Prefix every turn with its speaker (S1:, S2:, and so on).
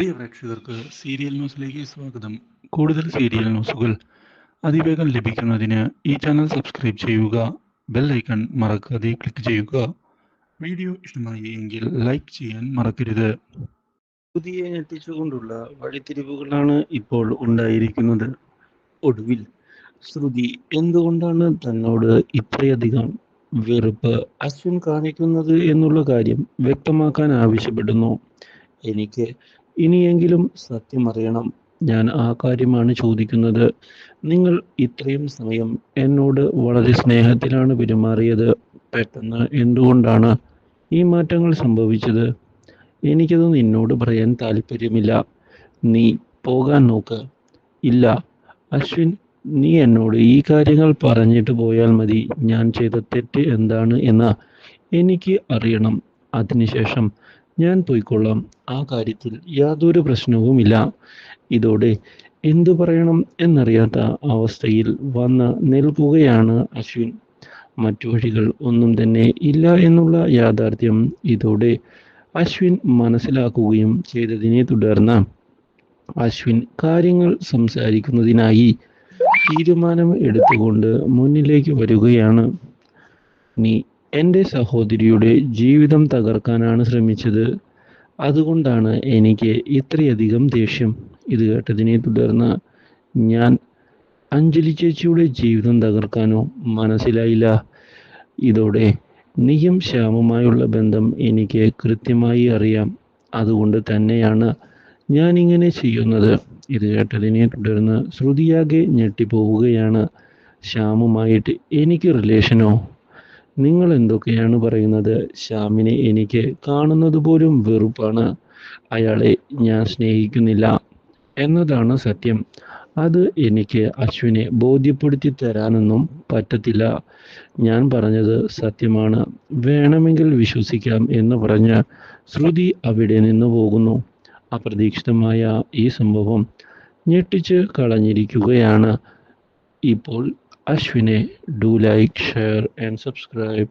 S1: പ്രിയ പ്രേക്ഷകർക്ക് സീരിയൽ ന്യൂസിലേക്ക് സ്വാഗതം. കൂടുതൽ സീരിയൽ ന്യൂസുകൾ അതിവേഗം ലഭിക്കുന്നതിന് ഈ ചാനൽ സബ്സ്ക്രൈബ് ചെയ്യുക. ബെൽ ഐക്കൺ മറക്കാതെ ക്ലിക്ക് ചെയ്യുക. വീഡിയോ ഇഷ്ടമായി എങ്കിൽ ലൈക്ക് ചെയ്യാൻ മറക്കരുത്.
S2: പുതിയ ഞെട്ടിച്ചുകൊണ്ടുള്ള വഴിത്തിരിവുകളാണ് ഇപ്പോൾ ഉണ്ടായിരിക്കുന്നത്. ഒടുവിൽ ശ്രുതി എന്തുകൊണ്ടാണ് തന്നോട് ഇത്രയധികം വെറുപ്പ് അശ്വിൻ കാണിക്കുന്നത് എന്നുള്ള കാര്യം വ്യക്തമാക്കാൻ ആവശ്യപ്പെടുന്നു. എനിക്ക് ഇനിയെങ്കിലും സത്യം അറിയണം. ഞാൻ ആ കാര്യമാണ് ചോദിക്കുന്നത്. നിങ്ങൾ ഇത്രയും സമയം എന്നോട് വളരെ സ്നേഹത്തിലാണ് പെരുമാറിയത്. പെട്ടെന്ന് എന്തുകൊണ്ടാണ് ഈ മാറ്റങ്ങൾ സംഭവിച്ചത്? എനിക്കത് നിന്നോട് പറയാൻ താല്പര്യമില്ല. നീ പോകാൻ നോക്ക്. ഇല്ല അശ്വിൻ, നീ എന്നോട് ഈ കാര്യങ്ങൾ പറഞ്ഞിട്ട് പോയാൽ മതി. ഞാൻ ചെയ്ത തെറ്റ് എന്താണ് എന്ന് എനിക്ക് അറിയണം. അതിനുശേഷം ഞാൻ പോയിക്കൊള്ളാം. ആ കാര്യത്തിൽ യാതൊരു പ്രശ്നവുമില്ല. ഇതോടെ എന്തു പറയണം എന്നറിയാത്ത അവസ്ഥയിൽ വന്ന് നിൽക്കുകയാണ് അശ്വിൻ. മറ്റു വഴികൾ ഒന്നും തന്നെ ഇല്ല എന്നുള്ള യാഥാർത്ഥ്യം ഇതോടെ അശ്വിൻ മനസ്സിലാക്കുകയും ചെയ്തതിനെ തുടർന്ന് അശ്വിൻ കാര്യങ്ങൾ സംസാരിക്കുന്നതിനായി തീരുമാനം എടുത്തുകൊണ്ട് മുന്നിലേക്ക് വരികയാണ്. നീ എൻ്റെ സഹോദരിയുടെ ജീവിതം തകർക്കാനാണ് ശ്രമിച്ചത്. അതുകൊണ്ടാണ് എനിക്ക് ഇത്രയധികം ദേഷ്യം. ഇത് കേട്ടതിനെ തുടർന്ന് ഞാൻ അഞ്ജലി ചേച്ചിയുടെ ജീവിതം തകർക്കാനോ? മനസ്സിലായില്ല. ഇതോടെ നീയും ശ്യാമുമായുള്ള ബന്ധം എനിക്ക് കൃത്യമായി അറിയാം. അതുകൊണ്ട് തന്നെയാണ് ഞാൻ ഇങ്ങനെ ചെയ്യുന്നത്. ഇത് കേട്ടതിനെ തുടർന്ന് ശ്രുതിയാകെ ഞെട്ടിപ്പോവുകയാണ്. ശ്യാമുമായിട്ട് എനിക്ക് റിലേഷനോ? നിങ്ങൾ എന്തൊക്കെയാണ് പറയുന്നത്? ശ്യാമിനെ എനിക്ക് കാണുന്നത് പോലും വെറുപ്പാണ്. അയാളെ ഞാൻ സ്നേഹിക്കുന്നില്ല എന്നതാണ് സത്യം. അത് എനിക്ക് അശ്വിനെ ബോധ്യപ്പെടുത്തി തരാനൊന്നും പറ്റത്തില്ല. ഞാൻ പറഞ്ഞത് സത്യമാണ്, വേണമെങ്കിൽ വിശ്വസിക്കാം എന്ന് പറഞ്ഞ് ശ്രുതി അവിടെ നിന്ന് പോകുന്നു. അപ്രതീക്ഷിതമായ ഈ സംഭവം ഞെട്ടിച്ച് കളഞ്ഞിരിക്കുകയാണ് ഇപ്പോൾ അശ്വിനെ. Do like, share and subscribe.